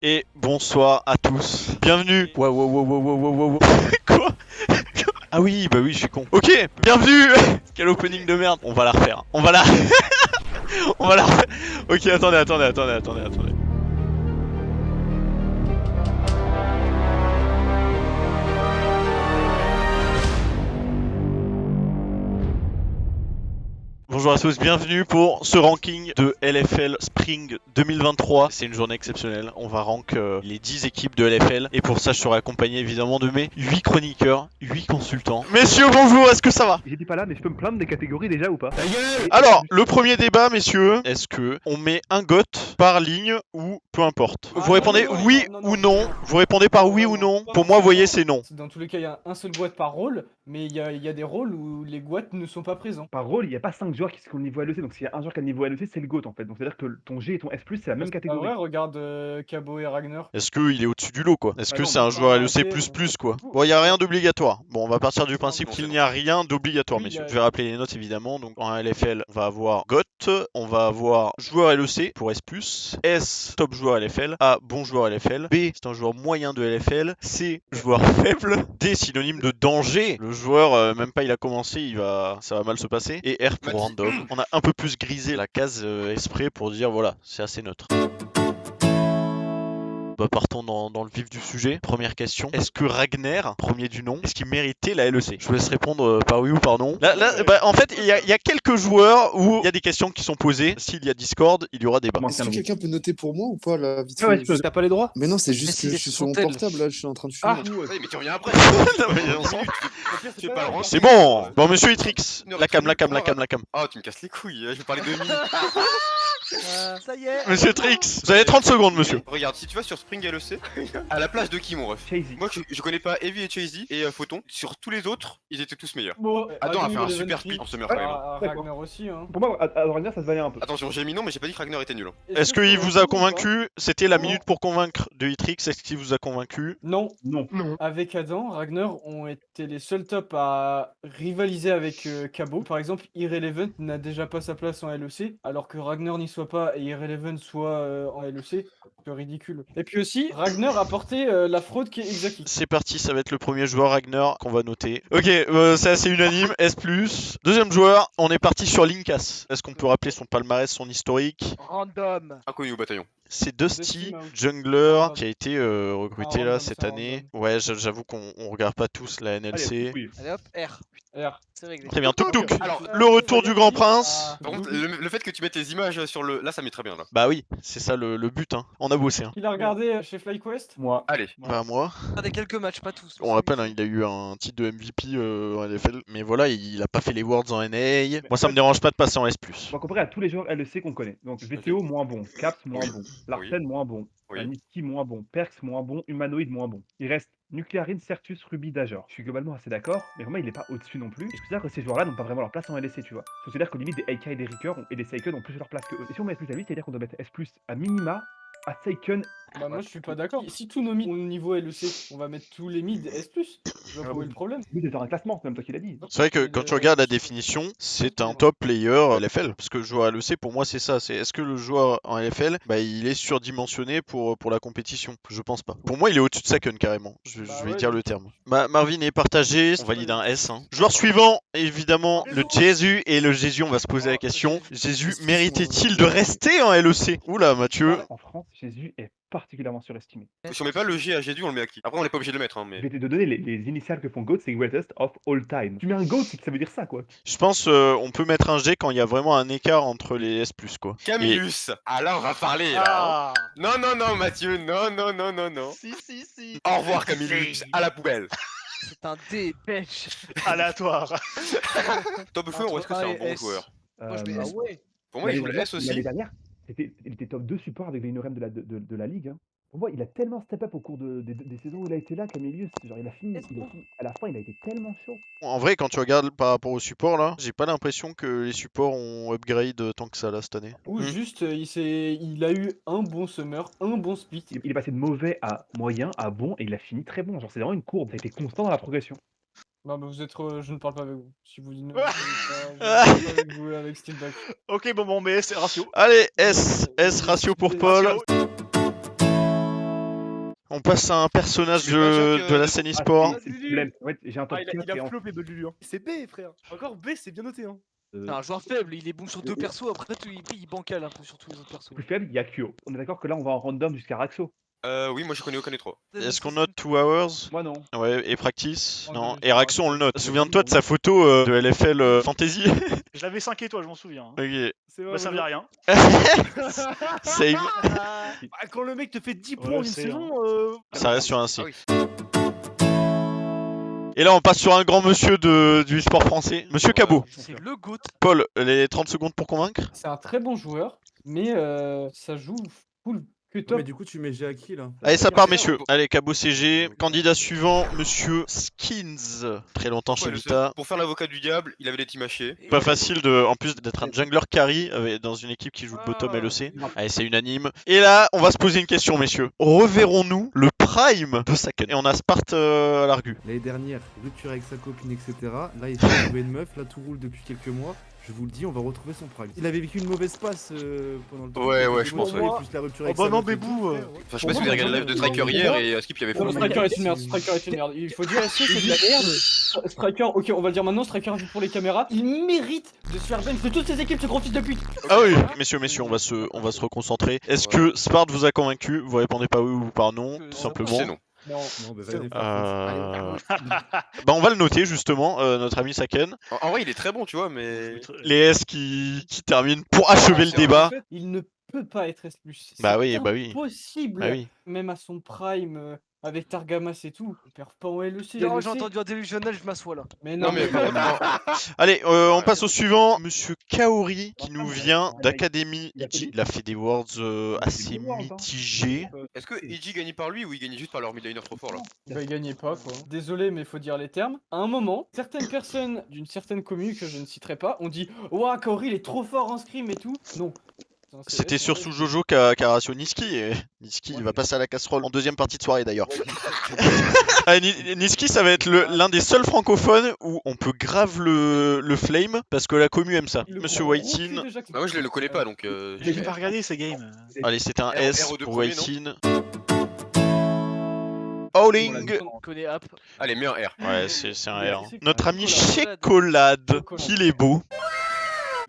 Et bonsoir à tous. Bienvenue. Wow. Quoi? Ah oui, bah oui, je suis con. Ok, bienvenue. Quel opening de merde. On va la refaire. On va la refaire. Ok, attendez. Bonjour à tous, bienvenue pour ce ranking de LFL Spring 2023. C'est une journée exceptionnelle, on va rank les 10 équipes de LFL. Et pour ça, je serai accompagné évidemment de mes 8 chroniqueurs, 8 consultants. Messieurs, bonjour, est-ce que ça va? J'étais pas là, mais je peux me plaindre des catégories déjà ou pas? Alors, le premier débat, messieurs, est-ce que on met un GOT par ligne ou peu importe? Vous répondez oui ou non. Vous répondez par oui ou non. Pour moi, vous voyez, c'est non. Dans tous les cas, il y a un seul GWAT par rôle, mais il y a des rôles où les GWAT ne sont pas présents. Par rôle, il n'y a pas 5 joueurs qui sont au niveau LEC, donc s'il y a un joueur qui a le niveau LEC, c'est le GOAT en fait. Donc c'est-à-dire que ton G et ton S+, c'est la même C'est pas catégorie. vrai, regarde Cabo et Ragnar. Est-ce qu'il est au-dessus du lot, quoi? Est-ce Bah que non, c'est un mais- joueur LEC++, ok. quoi? Bon, il y a rien d'obligatoire. Bon, on va partir du principe Non, qu'il n'y a rien d'obligatoire, Oui, messieurs. il y a- Je vais rappeler les notes, évidemment. Donc, en LFL, on va avoir GOT, on va avoir joueur LEC pour S+, S, top joueur LFL, A, bon joueur LFL, B, c'est un joueur moyen de LFL, C, joueur faible, D, synonyme de danger. Le joueur, même pas il a commencé, ça va mal se passer. Et R pour random. On a un peu plus grisé la case exprès pour dire, voilà, c'est assez neutre. Bah, partons dans le vif du sujet. Première question. Est-ce que Ragnar, premier du nom, est-ce qu'il méritait la LEC? Je vous laisse répondre par oui ou par non. Là, bah, en fait, il y a quelques joueurs où il y a des questions qui sont posées. S'il y a Discord, il y aura débat. Moi, Est-ce que quelqu'un peut noter pour moi ou pas là vite Ouais, fait, tu peux. juste- T'as pas les droits? Mais non, c'est juste Mais que s'il je est suis sur sur mon tel. portable là, je suis en train de fumer. Ah, Oui, mais tu reviens après. Non, mais on s'en- Tu fais pas le rang. C'est bon. Bon, monsieur Itrix. La cam. Ah, tu me casses les couilles. Je vais parler de minutes. Ça y est. Monsieur Trix. Vous avez 30 secondes, monsieur. Regarde, si tu vas sur Spring LEC, à la place de qui, mon ref? Chazy. Moi, je connais pas Heavy et Chazy et Photon. Sur tous les autres, ils étaient tous meilleurs. Bon, Adam a fait niveau un des super Eventry, speed en Summer Flame. Ragnar aussi, hein. Pour moi, à Ragnar, ça se valait un peu. Attention, j'ai mis non, mais j'ai pas dit que Ragnar était nul. Est-ce qu'il vous a convaincu? C'était la minute pour convaincre de Itrix. Est-ce qu'il vous a convaincu? Non, Non. avec Adam, Ragnar ont été les seuls tops à rivaliser avec Cabo. Par exemple, Irrelevant n'a déjà pas sa place en LEC, alors que Ragnar n'y soit pas et Irrelevant soit en LEC. C'est ridicule. Et puis aussi, Ragnar a porté la fraude qui est Exaki. C'est parti, ça va être le premier joueur Ragnar qu'on va noter. Ok, c'est assez unanime, S+. Deuxième joueur, on est parti sur Linkas. Est-ce qu'on peut rappeler son palmarès, son historique? Random. Inconnu au bataillon. C'est Dusty, Dusty Mouse. jungler, Random. qui a été recruté Ah, là random, cette c'est année. Ouais, j'avoue qu'on regarde pas tous la Allez, NLC. oui. Allez hop, R. R. C'est réglé. Très bien, Tuk Tuk. Alors, Le retour du Grand Prince. Par contre, le fait que tu mettes les images sur le. Là, ça met très bien là. Bah oui, c'est ça le but, hein. On a bossé, hein. Il a regardé chez FlyQuest. Moi. Allez. Bah moi, Regardez quelques matchs, pas tous. on rappelle, hein, il a eu un titre de MVP en LFL, mais voilà, il a pas fait les Worlds en NA. Moi, ça me dérange pas de passer en S+. On va comparer à tous les joueurs LEC qu'on connaît. Donc VTO moins bon, Caps moins bon, Larsen moins bon, Oui. Niski moins bon, Perks moins bon, Humanoid moins bon. Il reste Nuclearine, Certus, Ruby, Dajor. Je suis globalement assez d'accord, mais vraiment il est pas au-dessus non plus. Et je considère que ces joueurs-là n'ont pas vraiment leur place en LEC, tu vois. Je considère que limite des AK et des Ricker et des Seiken ont plus leur place que eux. Et si on met S+ à lui, c'est-à-dire qu'on doit mettre S+ à minima à Seiken. Bah moi je suis pas d'accord. Si tous nos mids ont le niveau LEC, on va mettre tous les mids S+. Je vois Ah pas où oui. est le problème. Lui, c'est dans un classement, c'est même toi qui l'as dit. C'est vrai que quand tu regardes la définition, c'est un top player LFL. Parce que le joueur LEC, pour moi, c'est ça. C'est est-ce que le joueur en LFL, bah, il est surdimensionné pour la compétition? Je pense pas. Pour moi, il est au-dessus de Saken carrément. Je Bah vais ouais, dire oui. le terme. Marvin est partagé. On valide un S. Hein. Joueur suivant, évidemment, le Jésus. Et le Jésus, on va se poser la question. Jésus méritait-il de rester en LEC? Oula, Mathieu. En France, Jésus est particulièrement surestimé. Si on met pas le G à G du, on le met à qui? Après, on est pas obligé de le mettre, hein, Je mais. vais te donner les initiales que font GOAT, c'est Greatest of All Time. Tu mets un GOAT, c'est que ça veut dire ça, quoi. Je pense on peut mettre un G quand il y a vraiment un écart entre les S+, quoi. Camillus! Ah là, on va parler là! Ah. Non, Mathieu, non. Si. Au revoir, Camillus, à la poubelle! C'est un dépêche. Aléatoire. Top feu, on est-ce que c'est un A et bon S. joueur? Moi je mets Euh, S. Ouais. Pour moi, il joue l'année le S dernière- L'année aussi. dernière, il était top 2 support avec les Inorem de la ligue. Hein. Pour moi, il a tellement step up au cours des saisons où il a été là, Camillus. Genre, à la fin, il a été tellement chaud. En vrai, quand tu regardes par rapport au support, là, j'ai pas l'impression que les supports ont upgrade tant que ça, là, cette année. Ou juste il a eu un bon summer, un bon split. Il est passé de mauvais à moyen à bon et il a fini très bon. Genre, c'est vraiment une courbe. Ça a été constant dans la progression. Non mais vous êtes je ne parle pas avec vous. Si vous dites non, je ne parle pas avec vous avec Steelback. Ok, bon, mais c'est ratio. Allez, S ratio pour Paul. Ratio. On passe à un personnage Je vais pas dire que- de la scène e-sport. c'est le problème. En fait, j'ai un top Ah, 4 il et a en- flopé Belulu. Hein. C'est B, frère. Encore B, c'est bien noté. Hein. C'est un joueur faible, il est bon sur deux persos, après il bancale un peu sur tous les autres persos. plus faible, il y a Kyo. On est d'accord que là, on va en random jusqu'à Raxo. Oui, moi je connais aucun des trois. Est-ce qu'on note 2 hours? Moi, non. Ouais, et practice? Oh, Non, non, et Raxo on le note. oui, Souviens-toi de non. sa photo de LFL Fantasy. Je l'avais 5 étoiles, je m'en souviens. Hein. Ok. C'est Bah, vrai, ça veut rien. Same. Bah, quand le mec te fait 10 Ouais, points en une c'est, saison, Ça reste sur un C. Ah oui. Et là on passe sur un grand monsieur du sport français. Monsieur Cabot. C'est le GOAT. Paul, les 30 secondes pour convaincre? C'est un très bon joueur, mais ça joue full que top. Mais du coup, tu mets G à qui là? Allez, ça part, messieurs. Allez, Cabot CG. Candidat suivant, monsieur Skins. Très longtemps chez Ouais, le Vita. seul. Pour faire l'avocat du diable, il avait des teams hachés. Pas facile en plus d'être un jungler carry dans une équipe qui joue le bottom LEC. Allez, c'est unanime. Et là, on va se poser une question, messieurs. Reverrons-nous le prime de Saken? Et on a Sparte à l'argu. L'année dernière, rupture avec sa copine, etc. Là, il s'est trouvé une meuf, là, tout roule depuis quelques mois. Je vous le dis, on va retrouver son prime. Il avait vécu une mauvaise passe pendant le temps. Ouais, je pense, Plus ouais. la rupture Oh avec bah sa non, meuf et Bébou, tout, euh. frère, ouais. Enfin, je sais pas si vous avez regardé le live de Striker hier et Skip il avait fait. Non, Striker est une merde, Striker est une merde. Il faut dire, est-ce que c'est de la merde? Striker, ok, on va le dire maintenant, Striker joue pour les caméras. Il mérite de se faire bench de toutes ses équipes, ce gros fils de pute. Ah oui, messieurs, on va se reconcentrer. Est-ce que Sparte vous a convaincu? Vous répondez pas oui ou par non, tout simplement. C'est non. Non. Non, bah, C'est vas-y, Bah on va le noter justement, notre ami Saken. En vrai, il est très bon, tu vois, mais. Les S qui terminent pour achever le c'est débat. En fait, il ne peut pas être S+. Bah C'est oui, bah oui. impossible. Bah oui. Même à son prime, avec Targamas et tout, il perd pas en LEC. Non, j'ai entendu un délusionnel, je m'assois là. Mais Non, mais par contre, Allez, on passe au suivant. Monsieur Kaori qui nous vient d'Académy Il a fait Ichi. des- Il a fait des words assez bons words, hein. mitigés. est-ce que EG gagne par lui ou il gagne juste par leur midliner trop fort là? Il gagnait pas quoi. Désolé mais faut dire les termes. À un moment, certaines personnes d'une certaine commune que je ne citerai pas ont dit ouah Kaori il est trop fort en scrim et tout. Non. Putain, c'est- C'était c'est sur vrai. sous Jojo qu'a ratio Niski. Et Niski il va passer à la casserole en deuxième partie de soirée d'ailleurs. Niski ça va être l'un des seuls francophones où on peut grave le flame parce que la commu aime ça. Il le Monsieur prend au cul Whitin. déjà que- Bah, moi je le connais pas donc. J'ai pas regardé ces games. Allez, c'était un S RO2 pour premier, Whitin. On Howling. l'a On connaît App. Allez, mets un R. Ouais, c'est un Mais R. c'est Notre quoi, ami Chocolat. Chocolade, Chocolat. qu'il est beau.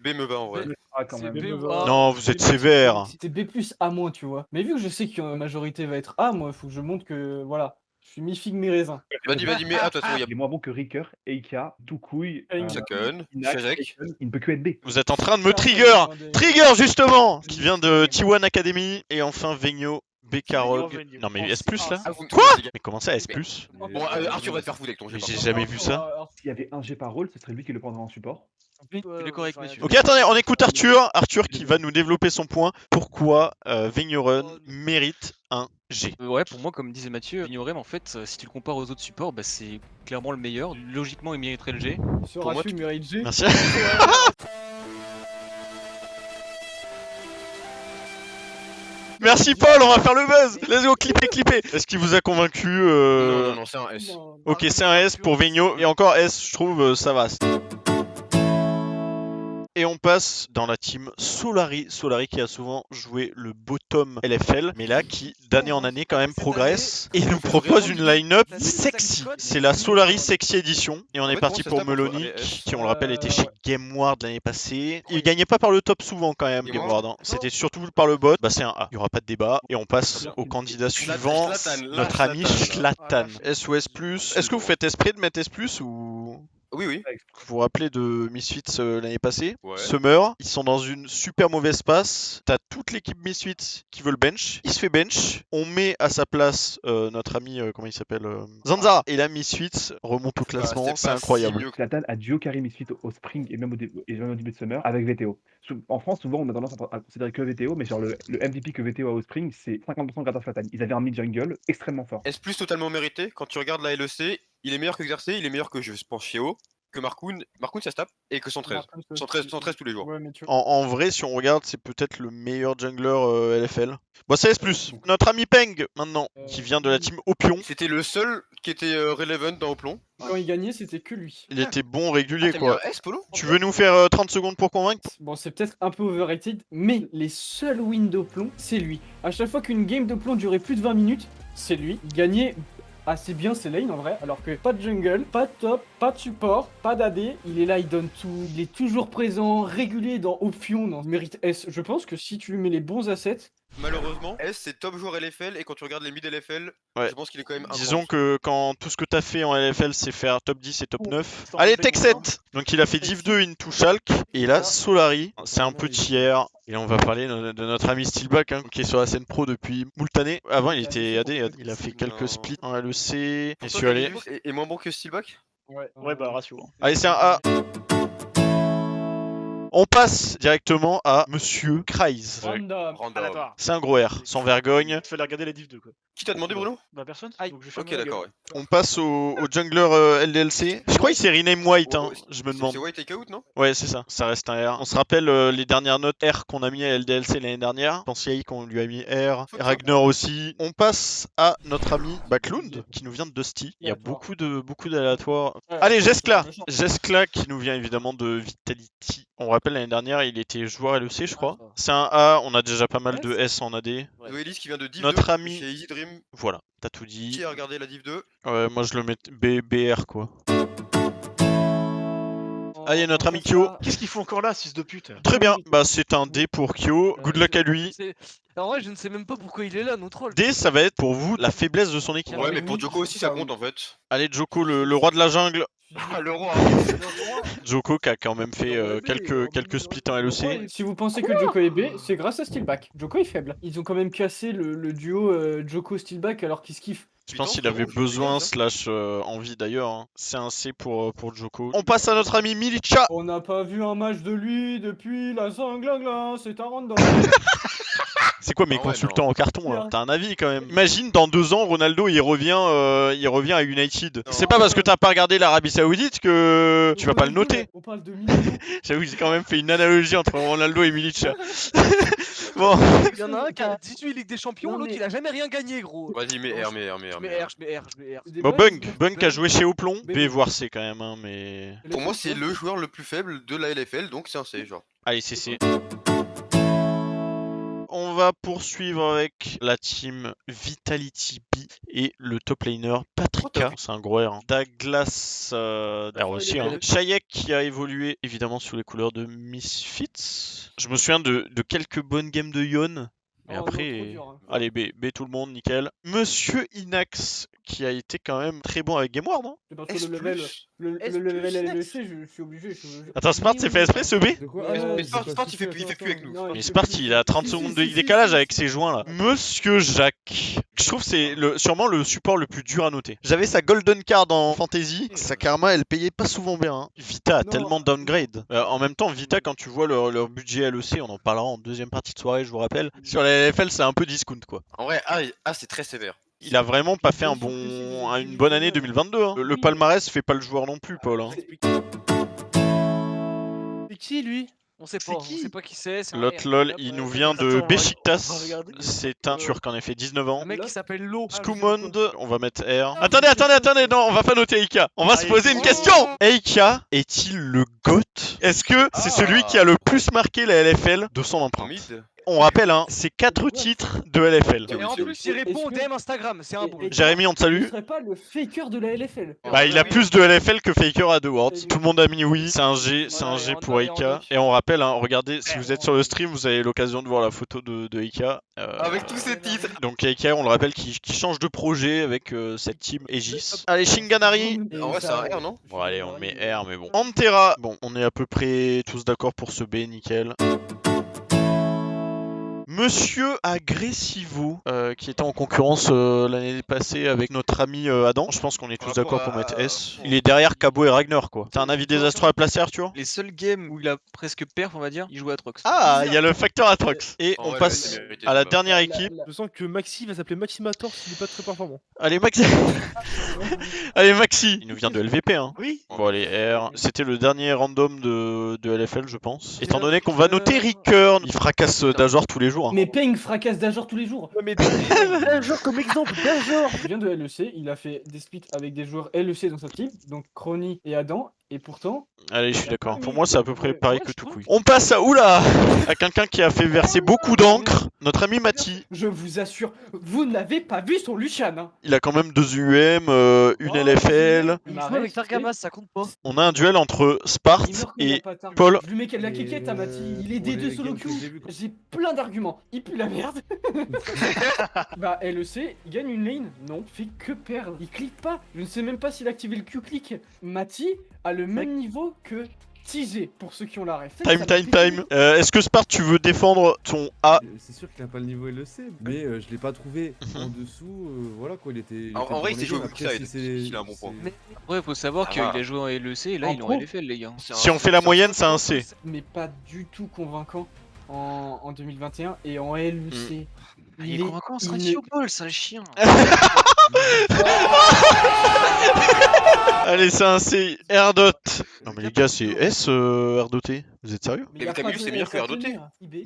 B me va en vrai. Ah, quand C'est même. B ou Ah, A. Non, vous êtes C'est B+, sévère. C'était B+, A-, tu vois. Mais vu que je sais que la majorité va être A, moi, il faut que je montre que, voilà, je suis mi-figue, mi-raisin. Vas-y, mais A, de toute façon, il y Il est moins bon que Ricker, Eika, Toukouille, Aïe. a Saken, Inax, Shazek. Taken. Il ne peut que être B. Vous êtes en train de me trigger. Trigger justement, qui vient de T1 Academy. Et enfin Vegno, Bekarog. Vegno. Non mais S+, là Ah, vous me Quoi trouvez, les gars. Mais comment ça S+? Bon, Arthur va te faire foutre avec ton jeu. Mais par j'ai contre. jamais vu ça. S'il y avait un G par rôle, ce serait lui qui le prendrait en support. d'accord avec monsieur. Ok, attendez, on écoute Arthur. Arthur qui va nous développer son point. Pourquoi Vigneron mérite un G? Ouais, pour moi, comme disait Mathieu, Vignorum, en fait, si tu le compares aux autres supports, bah, c'est clairement le meilleur. Logiquement, il mériterait le G. Ce moi, ratio mérite G. Merci. Merci Paul, on va faire le buzz. Let's go, clipper. Est-ce qu'il vous a convaincu Non, c'est un S. Non. Ok, c'est un S pour Vigno. Et encore S, je trouve, ça va. Et on passe dans la team Solari. Solari qui a souvent joué le bottom LFL, mais là qui d'année en année quand même progresse et nous propose une line-up sexy. C'est la Solari Sexy Edition. Et on En est fait, parti moi, pour c'est ça, Melonic, pour faire qui on le rappelle était Ouais. chez GameWard l'année passée. Il gagnait pas par le top souvent quand même, GameWard. GameWard. Hein. C'était surtout par le bot. Bah c'est un A. Il y aura pas de débat. Et on passe au candidat suivant, Zlatan, notre là, ami Zlatan. Zlatan. S ou S+. Est-ce que vous faites esprit de mettre S+, ou... Oui. Vous vous rappelez de Misfits l'année passée? Ouais. Summer, ils sont dans une super mauvaise passe. T'as toute l'équipe Misfits qui veut le bench. Il se fait bench. On met à sa place notre ami, comment il s'appelle Zanzara. Et là, Misfits remonte au classement. C'est incroyable. Zlatan a duo carry Misfit au Spring et même au début de Summer avec VTO. En France, souvent, on a tendance à considérer que VTO, mais genre le MVP que VTO a au Spring, c'est 50% grâce à Zlatan. Ils avaient un mid-jungle extrêmement fort. S plus totalement mérité. Quand tu regardes la LEC, il est meilleur que Xerxes, il est meilleur que je pense Chieo, que Markoun. Markoun ça se tape, et que 113. 113 tous les jours. Ouais, mais tu En vrai, si on regarde, c'est peut-être le meilleur jungler LFL. Bon, c'est S+. Notre ami Peng, maintenant, qui vient de la team Opion. C'était le seul qui était relevant dans Oplon. Quand il gagnait, c'était que lui. Il était bon, régulier, T'as mis quoi. un S, Polo Tu veux nous faire 30 secondes pour convaincre? Bon, c'est peut-être un peu overrated, mais les seuls wins de plomb, c'est lui. À chaque fois qu'une game de plomb durait plus de 20 minutes, c'est lui. Il gagnait assez bien ses lanes en vrai, alors que pas de jungle, pas de top, pas de support, pas d'AD. Il est là, il donne tout, il est toujours présent, régulier dans Option, dans mérite S. Je pense que si tu lui mets les bons assets, Malheureusement, S c'est top joueur LFL et quand tu regardes les mid LFL, Ouais. je pense qu'il est quand même Disons que quand tout ce que t'as fait en LFL c'est faire top 10 et top 9. Sans Allez, respect Tech pour 7. Donc il a fait div 2 into Shulk et il a Solari. C'est un peu tiers. Et on va parler de notre ami Steelback hein, qui est sur la scène pro depuis moult années. Avant il était AD, il a fait quelques splits en LEC. Et je suis allé. Et moins bon que Steelback. Ouais, bah ratio. hein. Allez, c'est un A. On passe directement à Monsieur Kreis. random. Aléatoire. C'est un gros R, sans vergogne. Tu fais la regarder les div 2 quoi. Qui t'a demandé Bruno? Bah personne. Aïe. Donc je fais Ok d'accord ouais. On passe au jungler LDLC. Je crois qu'il s'est rename White, hein. Je me demande. C'est White take out non? Ouais, c'est ça, ça reste un R. On se rappelle les dernières notes R qu'on a mis à LDLC l'année dernière. Je pense Yai qu'on lui a mis R. Ragnar aussi. On passe à notre ami Backlund qui nous vient de Dusty. Il y a beaucoup d'aléatoires. Allez, Jeskla. Jeskla qui nous vient évidemment de Vitality. On rappelle l'année dernière, il était joueur LEC, je crois. C'est un A, on a déjà pas mal de S en AD. Noélis qui vient de div Notre 2 ami- chez Easy Dream. Voilà, t'as tout dit. Qui a regardé la div 2? Ouais, moi je le mets BR quoi. Allez, notre ami Kyo. Qu'est-ce qu'il faut encore là, 6 de pute? Très bien, bah c'est un D pour Kyo. Good luck à lui. En vrai, je ne sais même pas pourquoi il est là, nos trolls. D, ça va être pour vous la faiblesse de son équipe. Ouais mais pour Joko aussi ça compte en fait. Allez, Joko, le roi de la jungle. Ah le roi. Joko qui a quand même fait quelques splits en LEC. Si vous pensez que Joko est B, c'est grâce à Steelback. Joko est faible. Ils ont quand même cassé le duo Joko-Steelback alors qu'ils se kiffent. Je pense qu'il avait besoin / envie d'ailleurs. hein. C'est un C pour Joko. On passe à notre ami Milicha. On n'a pas vu un match de lui depuis la sanglangla, c'est un random. C'est quoi mes Ah ouais, consultants non. en carton là? T'as un avis quand même. Imagine dans 2 ans Ronaldo il revient à United. C'est pas parce que t'as pas regardé l'Arabie Saoudite que tu vas pas le noter. On parle de millions. J'avoue j'ai quand même fait une analogie entre Ronaldo et Milicha. Bon. Il y en a un qui a 18 Ligue des Champions, Non, l'autre mais- il a jamais rien gagné, gros. Vas-y mais R mais R mais Je R mets mais R. R, je mets R, je mets R. Des Bon, boys, Bunk qui a joué chez Oplon. B. B voire C quand même hein, mais. Pour moi c'est le joueur le plus faible de la LFL donc c'est un C genre. Allez c'est C. On va poursuivre avec la team Vitality B et le top laner Patrika. C'est un gros R. hein. Douglas R aussi. Hein. Shayek qui a évolué évidemment sous les couleurs de Misfits. Je me souviens de quelques bonnes games de Yon. Mais Oh, après, non, trop dur, hein. allez B tout le monde, nickel. Monsieur Inax qui a été quand même très bon avec Game Ward, non? C'est parce que S+. le level S+, LLC, Next. je suis obligé. Attends, Smart s'est fait esprit ce B? De quoi Mais non, mais j'ai Spart, pas Spart, kiffé, il fait plus avec nous. Non, Mais Smart il a 30 secondes de décalage avec ses joints là. Monsieur Jacques. Je trouve que c'est sûrement le support le plus dur à noter. J'avais sa golden card en fantasy. Sa karma elle payait pas souvent bien. hein. Vita a Non. tellement downgrade. En même temps, Vita quand tu vois leur budget LEC, on en parlera en deuxième partie de soirée, je vous rappelle. Sur la LFL c'est un peu discount quoi. En vrai A c'est très sévère. Il a vraiment pas fait une bonne année 2022. hein. Le palmarès fait pas le joueur non plus, Paul. hein. C'est qui lui? On sait C'est pas, qui on sait pas qui c'est. c'est un Lot R. lol, Hop, il ouais. nous vient Attends, de on va Beşiktaş. regarder. C'est un Turc en effet, 19 ans. Un mec qui s'appelle Lo. Skumond, on va mettre R. Attendez, non, on va pas noter Eika. On va se poser une oh. question. Eika est-il le GOAT? Est-ce que c'est celui qui a le plus marqué la LFL de son En empreinte? mid. On rappelle, hein, c'est 4 titres de LFL. Et en plus, il répond au DM Instagram, c'est un bon. Jérémy, on te salue. Il serait pas le faker de la LFL. Bah, il a plus de LFL que Faker à 2 Worlds. Tout le monde a mis oui. C'est un G Ouais, pour Eika. Et on rappelle, hein, regardez, si vous êtes sur le stream, vous avez l'occasion de voir la photo de Eika. Avec tous ces titres. Donc Eika, on le rappelle, qui change de projet avec cette team Aegis. Allez, Shinganari. En vrai c'est un R non? Bon, allez, on met R, mais bon. Antera. Bon, on est à peu près tous d'accord pour ce B, nickel. Monsieur Agressivo, qui était en concurrence l'année passée avec notre ami Adam. Je pense qu'on est tous d'accord pour mettre S. Il est derrière Cabo et Ragnar, quoi. T'as un avis désastreux à placer, Arthur? Les seuls games où il a presque perf, on va dire, il joue à Trox. Ah, il y a le facteur Atrox. Et En on vrai, passe c'est mérité, à la c'est dernière équipe. Je sens que Maxi va s'appeler Maximator s'il est pas très performant. Allez, Maxi. Allez, Maxi. Il nous vient de LVP, hein. Oui. Bon, allez, R. C'était le dernier random de LFL, je pense. Étant donné qu'on va noter Recurn. Il fracasse Dajor tous les jours. hein. Mais Peng fracasse d'Ajor tous les jours. Mais Dajor comme exemple, Dajor. Il vient de LEC, il a fait des splits avec des joueurs LEC dans sa team, donc Crony et Adam. Et pourtant, Allez, je suis Il a d'accord. pas Pour mis- moi, c'est à peu près Ouais, pareil ouais, que je tout trouve. couille. On passe à oula à quelqu'un qui a fait verser beaucoup d'encre. Notre ami Mati. je vous assure, vous n'avez pas vu son Lucian. Hein. Il a quand même 2 UM, une Oh, LFL. Il M'arrête, joue avec et Targamas, ça compte pas. On a un duel entre il Sparte meurt quand il y a et pas tard. Paul. Je lui mets la quéquette à Mati. Il est pour D2 les solo games que queue. j'ai vus, J'ai plein d'arguments. Il pue la merde. Bah LEC, il gagne une lane. Non, fait que perdre. Il clique pas. Je ne sais même pas s'il a activé le Q-click. Mati a le même niveau que Tizé, pour ceux qui ont la ref. Ça Time, m'a time, fait time. Est-ce que Sparte, tu veux défendre ton A? C'est sûr qu'il a pas le niveau LEC, mais je l'ai pas trouvé en dessous. Voilà quoi, il était. En vrai, il s'est joué au Après, Quickside, il a un bon point. Après, faut savoir Ah qu'il va. a joué en LEC et là, En il est en pro. LFL, les gars. Si on fait la moyenne, c'est un C. mais pas du tout convaincant en 2021 et en LEC. Il est convaincant, ce ratio Paul, sale chien. Allez, c'est un C. R-Dot. Non, mais les gars, c'est S, R-Doté. Vous êtes sérieux? Mais Camille, c'est meilleur que Erdotté.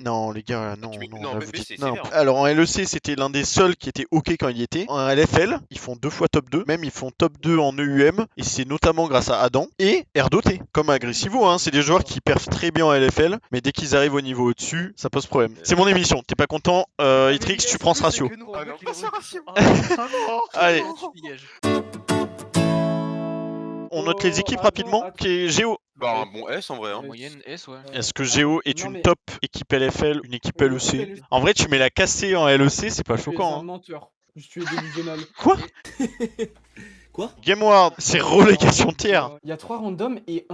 Non, les gars, non, Tu- non, non, là, mais vous B, dites c'est non. sévère. Alors, en LEC, c'était l'un des seuls qui était OK quand il y était. En LFL, ils font 2 fois top 2. Même, ils font top 2 en EUM. Et c'est notamment grâce à Adam et R-Doté. Comme Agressivo, hein. C'est des joueurs qui perfent très bien en LFL. Mais dès qu'ils arrivent au niveau au-dessus, ça pose problème. C'est mon émission. T'es pas content? Itrix, tu prends ce ratio. Ah non, pas ce ratio. Allez, Tu dégages. on note les équipes attends, rapidement. attends. Qui est Géo. Bah, un bon S en vrai. Hein. Moyenne S, ouais. Est-ce que Géo est Non, une mais- top équipe LFL, une équipe Oui, LEC? LEC. En vrai, tu mets la cassée en LEC, c'est pas Tu es choquant. un Hein. menteur. Tu es délusionnel. Quoi? Game Ward, c'est relégation tiers. Il y a 3 randoms et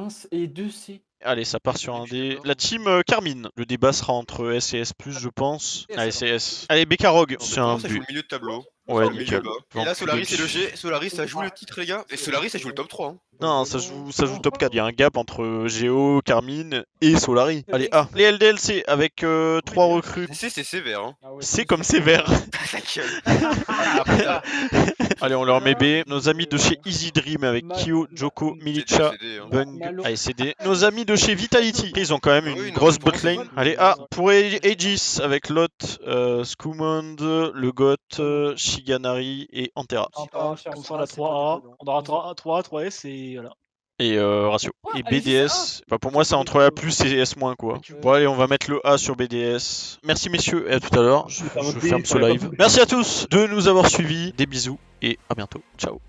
2 C. Allez, ça part sur un dé. La team Carmine. Le débat sera entre S et S+, je pense. S, Allez, c'est S. Allez, Bekarog, Non, mais c'est comment un ça joue but. le milieu de tableau. Ouais, Enfin, le nickel. milieu bas. Et là, Solaris c'est le G. Solaris, ça joue le titre, les gars. Et Solaris, ça joue le top 3. Hein. Non, ça joue top 4. Il y a un gap entre Géo, Carmine et Solari. Allez, A. Les LDLC avec 3 recrues. C'est sévère. Hein. C'est comme sévère. Ta gueule. Allez, on leur met B. Nos amis de chez Easy Dream avec Kyo, Joko, Milicha, CD, hein. Bung, allez CD. Nos amis de chez Vitality, ils ont quand même Ah oui, une non, grosse mais comment botlane. ça va, Allez A pour Aegis avec Lot, Skumond, le Goth, Shiganari et Antera. Comme ça, on a 3A, on aura 3A, 3S et voilà. Et ratio. Ah, Et allez, BDS, bah pour moi c'est entre A plus et S moins quoi. Bon allez, on va mettre le A sur BDS. Merci messieurs et à tout à l'heure. Je ferme ce live. Merci à tous de nous avoir suivis. Des bisous et à bientôt. Ciao.